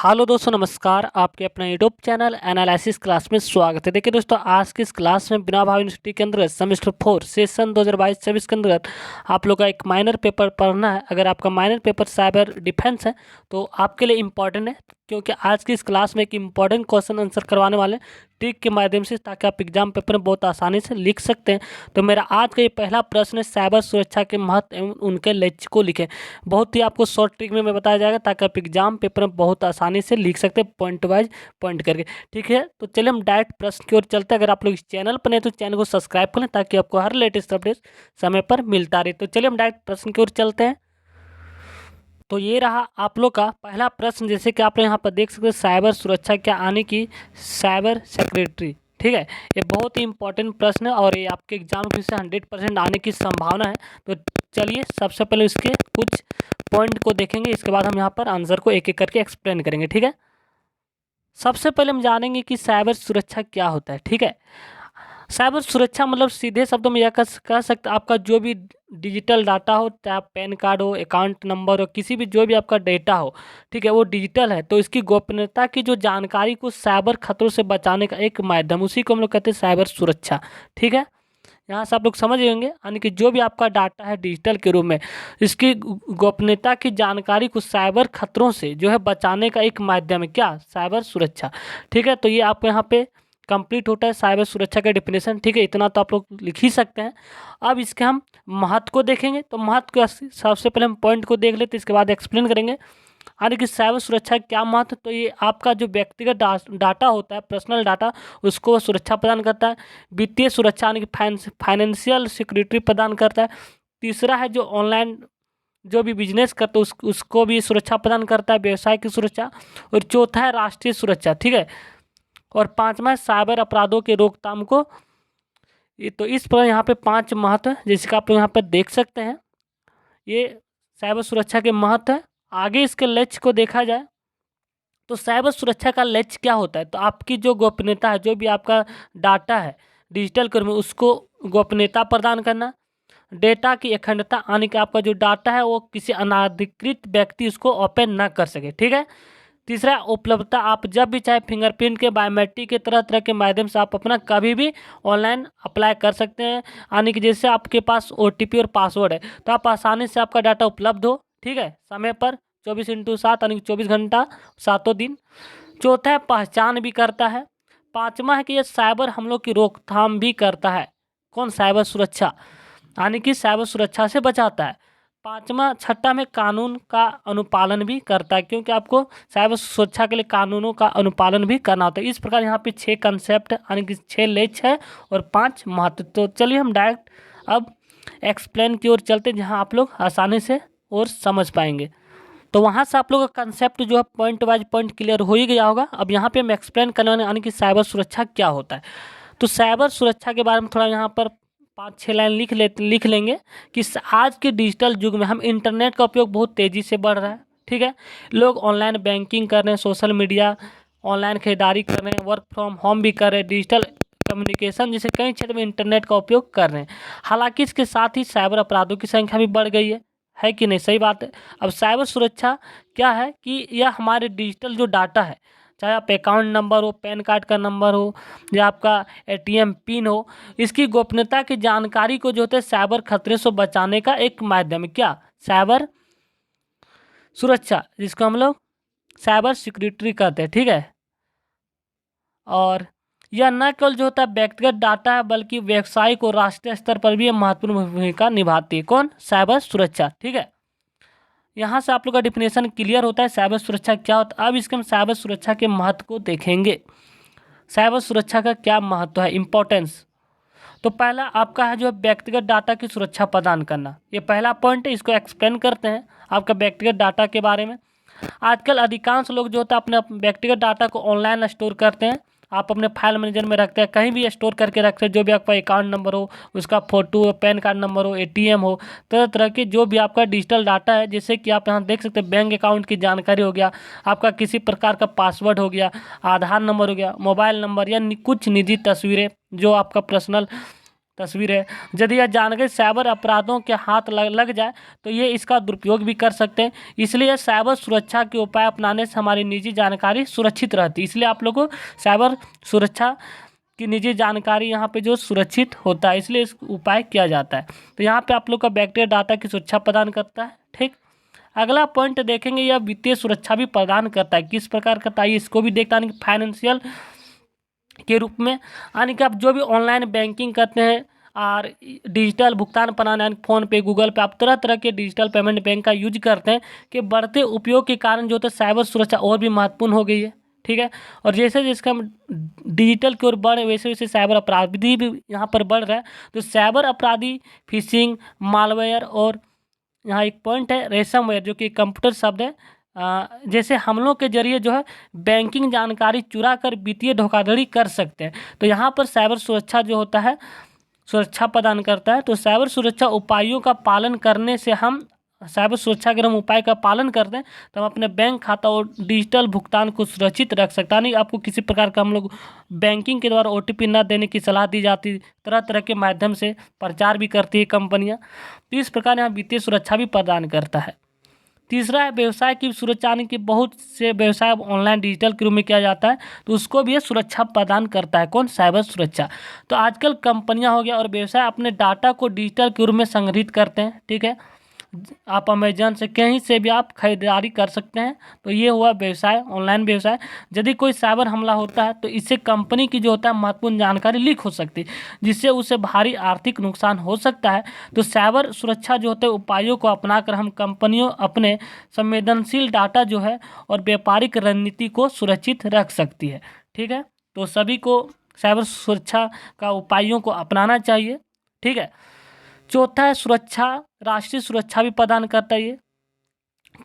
Hello दोस्तों, नमस्कार। आपके अपना यूट्यूब चैनल एनालिसिस क्लास में स्वागत है। देखिए दोस्तों, आज की इस क्लास में बिना भाव यूनिवर्सिटी के अंतर्गत सेमेस्टर 4 सेशन 2022-24 के अंतर्गत आप लोग का एक माइनर पेपर पढ़ना है। अगर आपका माइनर पेपर साइबर डिफेंस है तो आपके लिए इम्पॉर्टेंट है, क्योंकि आज की इस क्लास में एक इम्पॉर्टेंट क्वेश्चन आंसर करवाने वाले हैं ट्रिक के माध्यम से, ताकि आप एग्जाम पेपर में बहुत आसानी से लिख सकते हैं। तो मेरा आज का ये पहला प्रश्न है, साइबर सुरक्षा के महत्व एवं उनके लक्ष्य को लिखें। बहुत ही आपको शॉर्ट ट्रिक में बताया जाएगा, ताकि आप एग्जाम पेपर में बहुत आसानी से लिख सकते हैं, पॉइंट वाइज पॉइंट करके। ठीक है, तो चलिए हम डायरेक्ट प्रश्न की ओर चलते हैं। अगर आप लोग इस चैनल पर नहीं तो चैनल को सब्सक्राइब कर लें, ताकि आपको हर लेटेस्ट अपडेट समय पर मिलता रहे। तो चलिए हम डायरेक्ट प्रश्न की ओर चलते हैं। तो ये रहा आप लोग का पहला प्रश्न। जैसे कि आप लोग यहाँ पर देख सकते हैं, साइबर सुरक्षा क्या आने की साइबर सेक्रेटरी। ठीक है, ये बहुत ही इंपॉर्टेंट प्रश्न है और ये आपके एग्जाम में से 100% आने की संभावना है। तो चलिए सबसे पहले इसके कुछ पॉइंट को देखेंगे, इसके बाद हम यहाँ पर आंसर को एक एक करके एक्सप्लेन करेंगे। ठीक है, सबसे पहले हम जानेंगे कि साइबर सुरक्षा क्या होता है। ठीक है, साइबर सुरक्षा मतलब सीधे शब्दों में यह कह सकते हैं, आपका जो भी डिजिटल डाटा हो, चाहे पैन कार्ड हो, अकाउंट नंबर हो, किसी भी जो भी आपका डेटा हो, ठीक है, वो डिजिटल है, तो इसकी गोपनीयता की जो जानकारी को साइबर खतरों से बचाने का एक माध्यम, उसी को हम लोग कहते हैं साइबर सुरक्षा। ठीक है, यहाँ से आप लोग समझ होंगे, यानी कि जो भी आपका डाटा है डिजिटल के रूप में, इसकी गोपनीयता की जानकारी को साइबर खतरों से जो है बचाने का एक माध्यम है क्या, साइबर सुरक्षा। ठीक है, तो ये आप यहाँ पे कंप्लीट होता है साइबर सुरक्षा का डिफिनेशन। ठीक है, इतना तो आप लोग लिख ही सकते हैं। अब इसके हम महत्व को देखेंगे। तो महत्व को सबसे पहले हम पॉइंट को देख लेते, इसके बाद एक्सप्लेन करेंगे। यानी कि साइबर सुरक्षा का क्या महत्व, तो ये आपका जो व्यक्तिगत डाटा होता है, पर्सनल डाटा, उसको सुरक्षा प्रदान करता है। वित्तीय सुरक्षा यानी कि फाइनेंशियल सिक्योरिटी प्रदान करता है। तीसरा है जो ऑनलाइन जो भी बिजनेस करते हैं उसको भी सुरक्षा प्रदान करता है, व्यवसाय की सुरक्षा। और चौथा है राष्ट्रीय सुरक्षा। ठीक है, और पांचवा है साइबर अपराधों के रोकथाम को। ये तो इस पर यहाँ पे 5 महत्व है, जिसका आप लोग यहाँ पर देख सकते हैं। ये साइबर सुरक्षा के महत्व है। आगे इसके लक्ष्य को देखा जाए तो साइबर सुरक्षा का लक्ष्य क्या होता है, तो आपकी जो गोपनीयता है, जो भी आपका डाटा है डिजिटल कर्म में, उसको गोपनीयता प्रदान करना। डेटा की अखंडता, यानी कि आपका जो डाटा है वो किसी अनाधिकृत व्यक्ति उसको ओपन ना कर सके। ठीक है, तीसरा उपलब्धता, आप जब भी चाहे फिंगरप्रिंट के, बायोमेट्रिक के तरह तरह के माध्यम से आप अपना कभी भी ऑनलाइन अप्लाई कर सकते हैं। यानी कि जैसे आपके पास OTP और पासवर्ड है, तो आप आसानी से आपका डाटा उपलब्ध हो। ठीक है, समय पर 24x7 यानी कि 24 घंटा 7 दिन। चौथा है पहचान भी करता है। पांचवा है कि ये साइबर हमलों की रोकथाम भी करता है। कौन, साइबर सुरक्षा, यानी कि साइबर सुरक्षा से बचाता है। पांचवा छठा में कानून का अनुपालन भी करता है, क्योंकि आपको साइबर सुरक्षा के लिए कानूनों का अनुपालन भी करना होता है। इस प्रकार यहाँ पे 6 कंसेप्ट यानी कि 6 लक्ष्य है और 5 महत्व। तो चलिए हम डायरेक्ट अब एक्सप्लेन की ओर चलते हैं, जहाँ आप लोग आसानी से और समझ पाएंगे। तो वहाँ से आप लोगों का कंसेप्ट जो है पॉइंट वाइज पॉइंट क्लियर हो ही गया होगा। अब यहाँ पे हम एक्सप्लेन करने वाले, यानी कि साइबर सुरक्षा क्या होता है। तो साइबर सुरक्षा के बारे में थोड़ा यहाँ पर 5-6 लाइन लिख लेंगे कि आज के डिजिटल युग में हम इंटरनेट का उपयोग बहुत तेज़ी से बढ़ रहा है। ठीक है, लोग ऑनलाइन बैंकिंग कर रहे हैं, सोशल मीडिया, ऑनलाइन खरीदारी कर रहे हैं, वर्क फ्रॉम होम भी कर रहे हैं, डिजिटल कम्युनिकेशन जैसे कई क्षेत्र में इंटरनेट का उपयोग कर रहे हैं। हालांकि इसके साथ ही साइबर अपराधों की संख्या भी बढ़ गई है कि नहीं, सही बात है। अब साइबर सुरक्षा क्या है कि यह हमारे डिजिटल जो डाटा है, चाहे आप अकाउंट नंबर हो, पैन कार्ड का नंबर हो, या आपका ATM पिन हो, इसकी गोपनीयता की जानकारी को जो होता है साइबर खतरे से बचाने का एक माध्यम है क्या, साइबर सुरक्षा, जिसको हम लोग साइबर सिक्योरिटी कहते हैं। ठीक है, और यह न केवल जो होता है व्यक्तिगत डाटा है, बल्कि व्यावसायिक और राष्ट्रीय स्तर पर भी यह महत्वपूर्ण भूमिका निभाती है। कौन, साइबर सुरक्षा। ठीक है, यहाँ से आप लोग का डिफिनेशन क्लियर होता है साइबर सुरक्षा क्या होता है। अब इसके हम साइबर सुरक्षा के महत्व को देखेंगे। साइबर सुरक्षा का क्या महत्व है, इम्पोर्टेंस। तो पहला आपका है जो व्यक्तिगत डाटा की सुरक्षा प्रदान करना, ये पहला पॉइंट है। इसको एक्सप्लेन करते हैं आपका व्यक्तिगत डाटा के बारे में। आजकल अधिकांश लोग जो होता है अपने व्यक्तिगत डाटा को ऑनलाइन स्टोर करते हैं। आप अपने फाइल मैनेजर में रखते हैं, कहीं भी स्टोर करके रखते हैं। जो भी आपका अकाउंट नंबर हो, उसका फोटो, पैन कार्ड नंबर हो, ATM हो, तरह तरह के जो भी आपका डिजिटल डाटा है, जैसे कि आप यहाँ देख सकते हैं बैंक अकाउंट की जानकारी हो गया, आपका किसी प्रकार का पासवर्ड हो गया, आधार नंबर हो गया, मोबाइल नंबर, या कुछ निजी तस्वीरें जो आपका पर्सनल तस्वीर है। यदि यह जानकारी साइबर अपराधों के हाथ लग जाए तो ये इसका दुरुपयोग भी कर सकते हैं। इसलिए साइबर सुरक्षा के उपाय अपनाने से हमारी निजी जानकारी सुरक्षित रहती है। इसलिए आप लोगों को साइबर सुरक्षा की निजी जानकारी यहाँ पे जो सुरक्षित होता है, इसलिए इस उपाय किया जाता है। तो यहाँ पे आप लोग का बैक्टीरिया डाटा की सुरक्षा प्रदान करता है। ठीक, अगला पॉइंट देखेंगे, यह वित्तीय सुरक्षा भी प्रदान करता है। किस प्रकार करता है इसको भी देखता है, फाइनेंशियल के रूप में, यानी कि आप जो भी ऑनलाइन बैंकिंग करते हैं और डिजिटल भुगतान प्रणाली यानी फ़ोन पे, गूगल पे, आप तरह तरह के डिजिटल पेमेंट बैंक का यूज करते हैं कि बढ़ते उपयोग के कारण जो होता है साइबर सुरक्षा और भी महत्वपूर्ण हो गई है। ठीक है, और जैसे जैसे हम डिजिटल की ओर बढ़ रहे वैसे वैसे साइबर अपराधी भी यहाँ पर बढ़ रहा है। तो साइबर अपराधी फिशिंग, मालवेयर और यहाँ एक पॉइंट है रेसमवेयर, जो कि कंप्यूटर शब्द है, जैसे हमलों के जरिए जो है बैंकिंग जानकारी चुरा कर वित्तीय धोखाधड़ी कर सकते हैं। तो यहाँ पर साइबर सुरक्षा जो होता है सुरक्षा प्रदान करता है। तो साइबर सुरक्षा उपायों का पालन करने से हम साइबर सुरक्षा अगर हम उपाय का पालन करते हैं तो हम अपने बैंक खाता और डिजिटल भुगतान को सुरक्षित रख सकते हैं। नहीं, आपको किसी प्रकार का हम लोग बैंकिंग के द्वारा OTP न देने की सलाह दी जाती, तरह तरह के माध्यम से प्रचार भी करती है कंपनियां। तो इस प्रकार यहाँ वित्तीय सुरक्षा भी प्रदान करता है। तीसरा है व्यवसाय की सुरक्षा, यानी कि बहुत से व्यवसाय अब ऑनलाइन डिजिटल के रूप में किया जाता है, तो उसको भी ये सुरक्षा प्रदान करता है। कौन? साइबर सुरक्षा। तो आजकल कंपनियां हो गया और व्यवसाय अपने डाटा को डिजिटल के रूप में संग्रहित करते हैं। ठीक है, आप अमेजन से कहीं से भी आप खरीदारी कर सकते हैं। तो ये हुआ व्यवसाय, ऑनलाइन व्यवसाय। यदि कोई साइबर हमला होता है तो इससे कंपनी की जो होता है महत्वपूर्ण जानकारी लीक हो सकती है, जिससे उसे भारी आर्थिक नुकसान हो सकता है। तो साइबर सुरक्षा जो होते हैं उपायों को अपनाकर हम कंपनियों अपने संवेदनशील डाटा जो है और व्यापारिक रणनीति को सुरक्षित रख सकती है। ठीक है, तो सभी को साइबर सुरक्षा का उपायों को अपनाना चाहिए। ठीक है, चौथा है सुरक्षा, राष्ट्रीय सुरक्षा भी प्रदान करता है ये।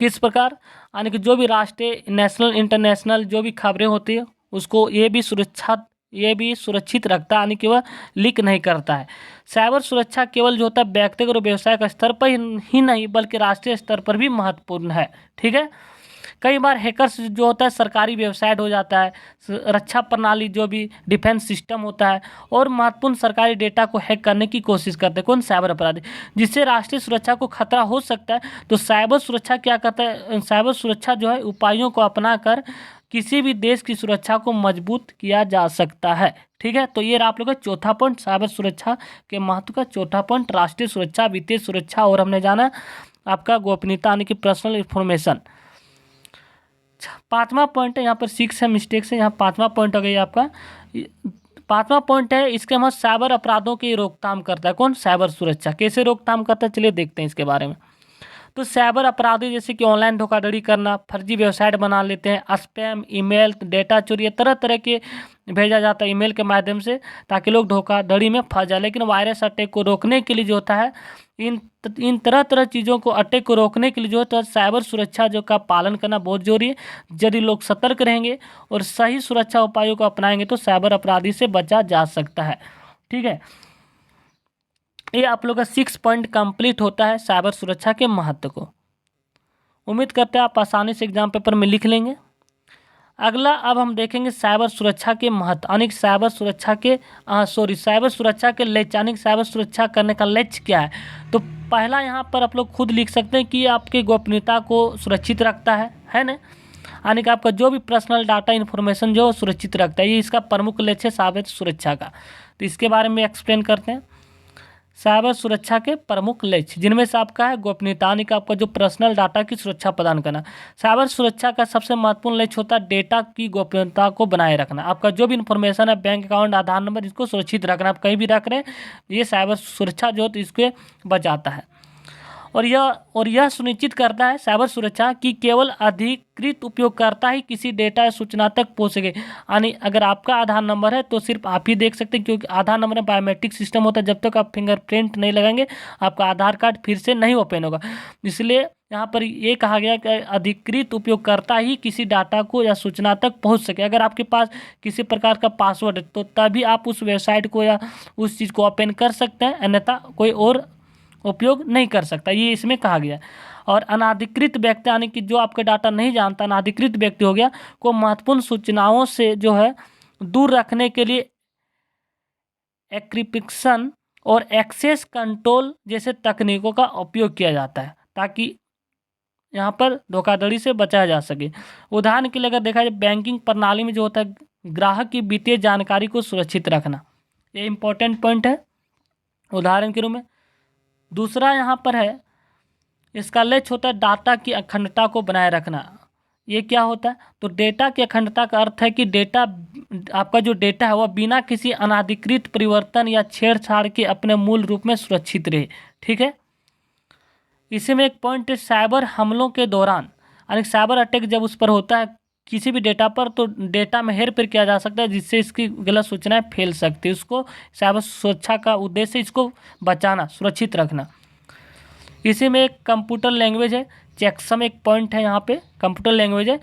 किस प्रकार? यानी कि जो भी राष्ट्रीय, नेशनल, इंटरनेशनल जो भी खबरें होती है उसको ये भी सुरक्षित रखता है, यानी कि वह लीक नहीं करता है। साइबर सुरक्षा केवल जो होता है व्यक्तिगत और व्यवसायिक स्तर पर ही नहीं बल्कि राष्ट्रीय स्तर पर भी महत्वपूर्ण है। ठीक है, कई बार हैकर्स जो होता है सरकारी वेबसाइट हो जाता है, रक्षा प्रणाली जो भी डिफेंस सिस्टम होता है और महत्वपूर्ण सरकारी डेटा को हैक करने की कोशिश करते हैं। कौन? साइबर अपराधी, जिससे राष्ट्रीय सुरक्षा को खतरा हो सकता है। तो साइबर सुरक्षा क्या करता है? साइबर सुरक्षा जो है उपायों को अपनाकर किसी भी देश की सुरक्षा को मजबूत किया जा सकता है। ठीक है, तो ये रहा आप लोग का चौथा पॉइंट, साइबर सुरक्षा के महत्व का चौथा पॉइंट, राष्ट्रीय सुरक्षा, वित्तीय सुरक्षा और हमने जाना आपका गोपनीयता, यानी कि पर्सनल इंफॉर्मेशन। पांचवा पॉइंट है, यहाँ पर 6 है, मिस्टेक से यहाँ पांचवा पॉइंट हो गया आपका। पांचवा पॉइंट है, इसके हम साइबर अपराधों की रोकथाम करता है। कौन? साइबर सुरक्षा। कैसे रोकथाम करता है चलिए देखते हैं इसके बारे में। तो साइबर अपराधी जैसे कि ऑनलाइन धोखाधड़ी करना, फर्जी वेबसाइट बना लेते हैं, स्पैम ईमेल, डेटा चोरी, तरह तरह के भेजा जाता है ईमेल के माध्यम से ताकि लोग धोखाधड़ी में फंस जाए। लेकिन वायरस अटैक को रोकने के लिए जो होता है इन तरह तरह चीज़ों को, अटैक को रोकने के लिए जो है साइबर सुरक्षा जो का पालन करना बहुत जरूरी है। यदि लोग सतर्क रहेंगे और सही सुरक्षा उपायों को अपनाएंगे तो साइबर अपराधी से बचा जा सकता है। ठीक है, ये आप लोग का 6 पॉइंट कंप्लीट होता है साइबर सुरक्षा के महत्व को। उम्मीद करते हैं आप आसानी से एग्जाम पेपर में लिख लेंगे। अगला अब हम देखेंगे साइबर सुरक्षा के महत्व, यानी साइबर सुरक्षा के लक्ष्य, यानी साइबर सुरक्षा करने का लक्ष्य क्या है। तो पहला यहाँ पर आप लोग खुद लिख सकते हैं कि आपकी गोपनीयता को सुरक्षित रखता है ना, यानी कि आपका जो भी पर्सनल डाटा इन्फॉर्मेशन जो सुरक्षित रखता है, ये इसका प्रमुख लक्ष्य है साइबर सुरक्षा का। तो इसके बारे में एक्सप्लेन करते हैं। साइबर सुरक्षा के प्रमुख लक्ष्य जिनमें से आपका है गोपनीयता, यानी कि आपका जो पर्सनल डाटा की सुरक्षा प्रदान करना। साइबर सुरक्षा का सबसे महत्वपूर्ण लक्ष्य होता है डेटा की गोपनीयता को बनाए रखना। आपका जो भी इन्फॉर्मेशन है, बैंक अकाउंट, आधार नंबर, इसको सुरक्षित रखना। आप कहीं भी रख रहे हैं, ये साइबर सुरक्षा जो है इसको बचाता है। और यह सुनिश्चित करता है साइबर सुरक्षा कि केवल अधिकृत उपयोगकर्ता ही किसी डेटा या सूचना तक पहुँच सके। यानी अगर आपका आधार नंबर है तो सिर्फ आप ही देख सकते हैं, क्योंकि आधार नंबर में बायोमेट्रिक सिस्टम होता है। जब तक आप फिंगरप्रिंट नहीं लगाएंगे आपका आधार कार्ड फिर से नहीं ओपन होगा। इसलिए यहाँ पर ये कहा गया कि अधिकृत उपयोगकर्ता ही किसी डाटा को या सूचना तक पहुँच सके। अगर आपके पास किसी प्रकार का पासवर्ड है तो तभी आप उस वेबसाइट को या उस चीज़ को ओपन कर सकते हैं, अन्यथा कोई और उपयोग नहीं कर सकता, ये इसमें कहा गया। और अनाधिकृत व्यक्ति, यानी कि जो आपका डाटा नहीं जानता, अनाधिकृत व्यक्ति हो गया, को महत्वपूर्ण सूचनाओं से जो है दूर रखने के लिए एन्क्रिप्शन और एक्सेस कंट्रोल जैसे तकनीकों का उपयोग किया जाता है ताकि यहाँ पर धोखाधड़ी से बचाया जा सके। उदाहरण के लिए अगर देखा जाए बैंकिंग प्रणाली में जो होता है ग्राहक की वित्तीय जानकारी को सुरक्षित रखना, ये इंपॉर्टेंट पॉइंट है उदाहरण के रूप में। दूसरा यहाँ पर है इसका लक्ष्य होता है डाटा की अखंडता को बनाए रखना। ये क्या होता है, तो डेटा की अखंडता का अर्थ है कि डेटा आपका जो डेटा है वह बिना किसी अनाधिकृत परिवर्तन या छेड़छाड़ के अपने मूल रूप में सुरक्षित रहे। ठीक है, इसी में एक पॉइंट है साइबर हमलों के दौरान, यानी साइबर अटैक जब उस पर होता है किसी भी डेटा पर, तो डेटा में हेरफेर किया जा सकता है जिससे इसकी गलत सूचनाएं फैल सकती है। उसको साइबर सुरक्षा का उद्देश्य इसको बचाना, सुरक्षित रखना। इसी में एक कंप्यूटर लैंग्वेज है, चेकसम एक पॉइंट है यहाँ पे, कंप्यूटर लैंग्वेज है।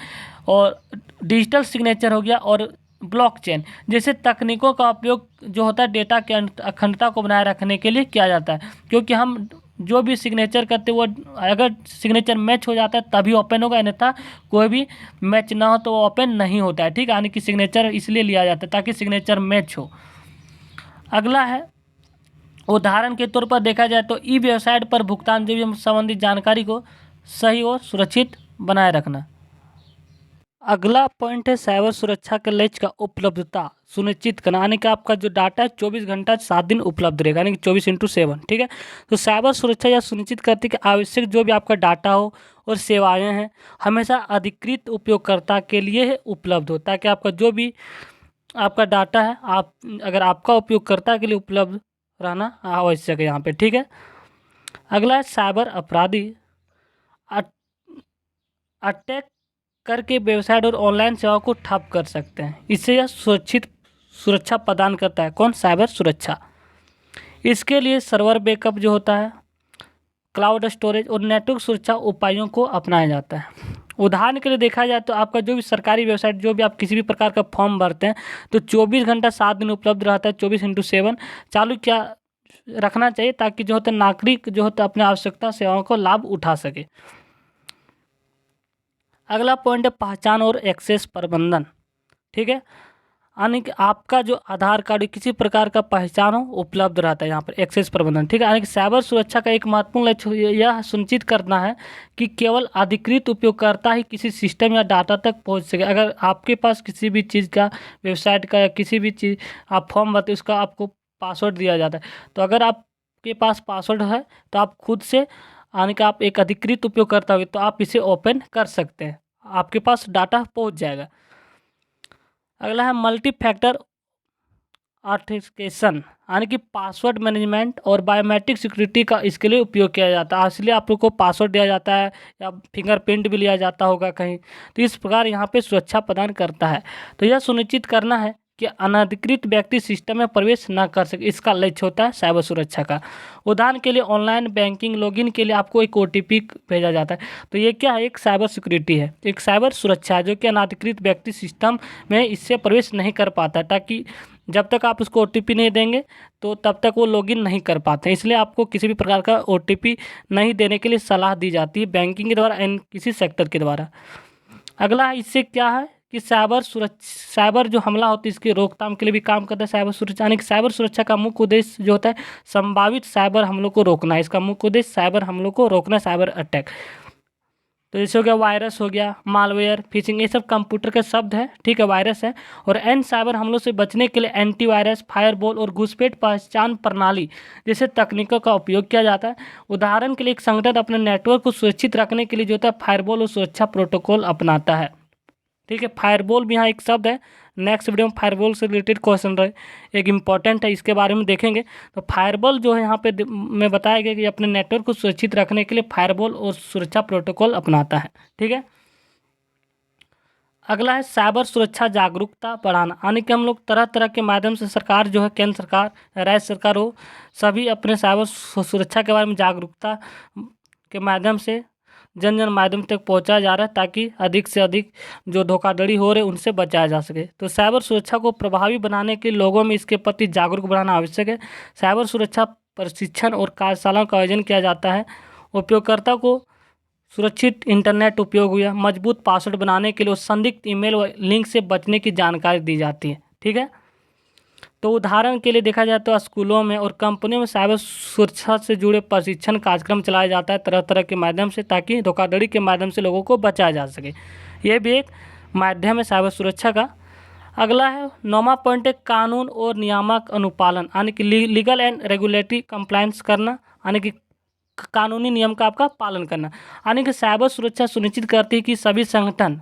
और डिजिटल सिग्नेचर हो गया और ब्लॉकचेन जैसे तकनीकों का उपयोग जो होता है डेटा के अखंडता को बनाए रखने के लिए किया जाता है, क्योंकि हम जो भी सिग्नेचर करते हैं वो अगर सिग्नेचर मैच हो जाता है तभी ओपन होगा, अन्यथा कोई भी मैच ना हो तो वो ओपन नहीं होता है। ठीक है, यानी कि सिग्नेचर इसलिए लिया जाता है ताकि सिग्नेचर मैच हो। अगला है उदाहरण के तौर पर देखा जाए तो ई वेबसाइट पर भुगतान जो भी संबंधित जानकारी को सही और सुरक्षित बनाए रखना। अगला पॉइंट है साइबर सुरक्षा के लक्ष्य का उपलब्धता सुनिश्चित करना, यानी कि आपका जो डाटा है 24 घंटा 7 दिन उपलब्ध रहेगा, यानी कि 24/7। ठीक है, तो साइबर सुरक्षा यह सुनिश्चित करती है कि आवश्यक जो भी आपका डाटा हो और सेवाएं हैं हमेशा अधिकृत उपयोगकर्ता के लिए उपलब्ध हो, ताकि आपका जो भी आपका डाटा है आप अगर आपका उपयोगकर्ता के लिए उपलब्ध रहना आवश्यक है यहाँ पे। ठीक है, अगला है साइबर अपराधी अटैक करके वेबसाइट और ऑनलाइन सेवाओं को ठप कर सकते हैं। इससे यह सुरक्षा प्रदान करता है, कौन, साइबर सुरक्षा। इसके लिए सर्वर बैकअप जो होता है, क्लाउड स्टोरेज और नेटवर्क सुरक्षा उपायों को अपनाया जाता है। उदाहरण के लिए देखा जाए तो आपका जो भी सरकारी वेबसाइट जो भी आप किसी भी प्रकार का फॉर्म भरते हैं तो 24 घंटा 7 दिन उपलब्ध रहता है, 24/7 चालू क्या रखना चाहिए ताकि जो होता है नागरिक जो होता है अपने आवश्यकता सेवाओं को लाभ उठा सके। अगला पॉइंट है पहचान और एक्सेस प्रबंधन। ठीक है, यानी कि आपका जो आधार कार्ड किसी प्रकार का पहचान हो उपलब्ध रहता है यहाँ पर एक्सेस प्रबंधन। ठीक है, यानी कि साइबर सुरक्षा का एक महत्वपूर्ण लक्ष्य यह सुनिश्चित करना है कि केवल अधिकृत उपयोगकर्ता ही किसी सिस्टम या डाटा तक पहुँच सके। अगर आपके पास किसी भी चीज़ का वेबसाइट का या किसी भी चीज़ आप फॉर्म भरते उसका आपको पासवर्ड दिया जाता है, तो अगर आपके पास पासवर्ड है तो आप खुद से यानी कि आप एक अधिकृत उपयोगकर्ता हो तो आप इसे ओपन कर सकते हैं, आपके पास डाटा पहुंच जाएगा। अगला है मल्टी फैक्टर ऑथेंटिकेशन, यानी कि पासवर्ड मैनेजमेंट और बायोमेट्रिक सिक्योरिटी का इसके लिए उपयोग किया जाता है। इसलिए आप लोग को पासवर्ड दिया जाता है या फिंगरप्रिंट भी लिया जाता होगा कहीं, तो इस प्रकार यहाँ पे सुरक्षा प्रदान करता है। तो यह सुनिश्चित करना है कि अनधिकृत व्यक्ति सिस्टम में प्रवेश न कर सके, इसका लक्ष्य होता है साइबर सुरक्षा का। उदाहरण के लिए ऑनलाइन बैंकिंग लॉगिन के लिए आपको एक OTP भेजा जाता है, तो ये क्या है, एक साइबर सिक्योरिटी है, एक साइबर सुरक्षा है जो कि अनधिकृत व्यक्ति सिस्टम में इससे प्रवेश नहीं कर पाता, ताकि जब तक आप उसको OTP नहीं देंगे तो तब तक वो लॉगिन नहीं कर पाते। इसलिए आपको किसी भी प्रकार का OTP नहीं देने के लिए सलाह दी जाती है बैंकिंग के द्वारा एंड किसी सेक्टर के द्वारा। अगला इससे क्या है कि साइबर जो हमला होता है इसकी रोकथाम के लिए भी काम करता है साइबर सुरक्षा, यानी कि साइबर सुरक्षा का मुख्य उद्देश्य जो होता है संभावित साइबर हमलों को रोकना है। इसका मुख्य उद्देश्य साइबर हमलों को रोकना, साइबर अटैक। तो जैसे हो गया वायरस, हो गया मालवेयर, फिशिंग, ये सब कंप्यूटर के शब्द है। ठीक है, वायरस है। और एन साइबर हमलों से बचने के लिए एंटीवायरस, फायरवॉल और घुसपैठ पहचान प्रणाली जैसे तकनीकों का उपयोग किया जाता है। उदाहरण के लिए एक संगठन अपने नेटवर्क को सुरक्षित रखने के लिए जो होता है फायरवॉल और सुरक्षा प्रोटोकॉल अपनाता है। ठीक है, फायरवॉल भी यहाँ एक शब्द है। नेक्स्ट वीडियो में फायरवॉल से रिलेटेड क्वेश्चन रहे, एक इम्पॉर्टेंट है, इसके बारे में देखेंगे। तो फायरवॉल जो है यहाँ पे में बताया गया कि अपने नेटवर्क को सुरक्षित रखने के लिए फायरवॉल और सुरक्षा प्रोटोकॉल अपनाता है। ठीक है, अगला है साइबर सुरक्षा जागरूकता बढ़ाना, यानी कि हम लोग तरह तरह के माध्यम से सरकार जो है, केंद्र सरकार, राज्य सरकार हो, सभी अपने साइबर सुरक्षा के बारे में जागरूकता के माध्यम से जन माध्यम तक पहुंचाया जा रहा है ताकि अधिक से अधिक जो धोखाधड़ी हो रहे उनसे बचाया जा सके। तो साइबर सुरक्षा को प्रभावी बनाने के लोगों में इसके प्रति जागरूक बनाना आवश्यक है। साइबर सुरक्षा प्रशिक्षण और कार्यशालाओं का आयोजन किया जाता है। उपयोगकर्ता को सुरक्षित इंटरनेट उपयोग हुआ, मजबूत पासवर्ड बनाने के लिए संदिग्ध ईमेल व लिंक से बचने की जानकारी दी जाती है। ठीक है, तो उदाहरण के लिए देखा जाए तो स्कूलों में और कंपनियों में साइबर सुरक्षा से जुड़े प्रशिक्षण कार्यक्रम चलाया जाता है तरह तरह के माध्यम से, ताकि धोखाधड़ी के माध्यम से लोगों को बचाया जा सके। ये भी एक माध्यम है साइबर सुरक्षा का। अगला है 9वां पॉइंट है कानून और नियामक अनुपालन, यानी कि लीगल एंड रेगुलेटरी कंप्लायंस करना, यानी कि कानूनी नियम का आपका पालन करना। यानी कि साइबर सुरक्षा सुनिश्चित करती है कि सभी संगठन,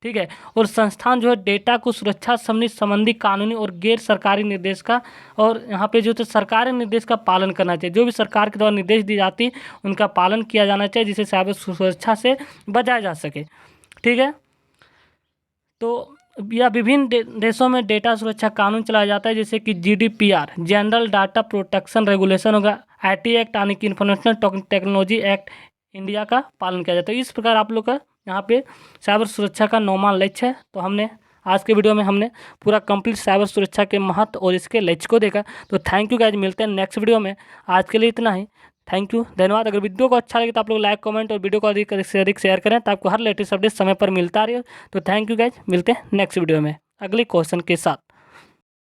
ठीक है, और संस्थान जो है डेटा को सुरक्षा संबंधी कानूनी और गैर सरकारी निर्देश का, और यहाँ पे जो तो सरकारी निर्देश का पालन करना चाहिए। जो भी सरकार के द्वारा निर्देश दी जाती है उनका पालन किया जाना चाहिए, जिससे साइबर सुरक्षा से बचाया जा सके। ठीक है, तो या विभिन्न देशों में डेटा सुरक्षा कानून चलाया जाता है, जैसे कि GDPR general data protection regulation होगा, IT एक्ट यानी कि इंफॉर्मेशन टेक्नोलॉजी एक्ट इंडिया का पालन किया जाता है। इस प्रकार आप लोग का यहाँ पे साइबर सुरक्षा का 9वां लक्ष्य है। तो हमने आज के वीडियो में हमने पूरा कंप्लीट साइबर सुरक्षा के महत्व और इसके लक्ष्य को देखा। तो थैंक यू गाइज, मिलते हैं नेक्स्ट वीडियो में। आज के लिए इतना ही, थैंक यू, धन्यवाद। अगर वीडियो को अच्छा लगे तो आप लोग लाइक कमेंट और वीडियो को अधिक से अधिक शेयर करें, तो आपको हर लेटेस्ट अपडेट समय पर मिलता रहे। तो थैंक यू गाइज, मिलते हैं नेक्स्ट वीडियो में अगले क्वेश्चन के साथ।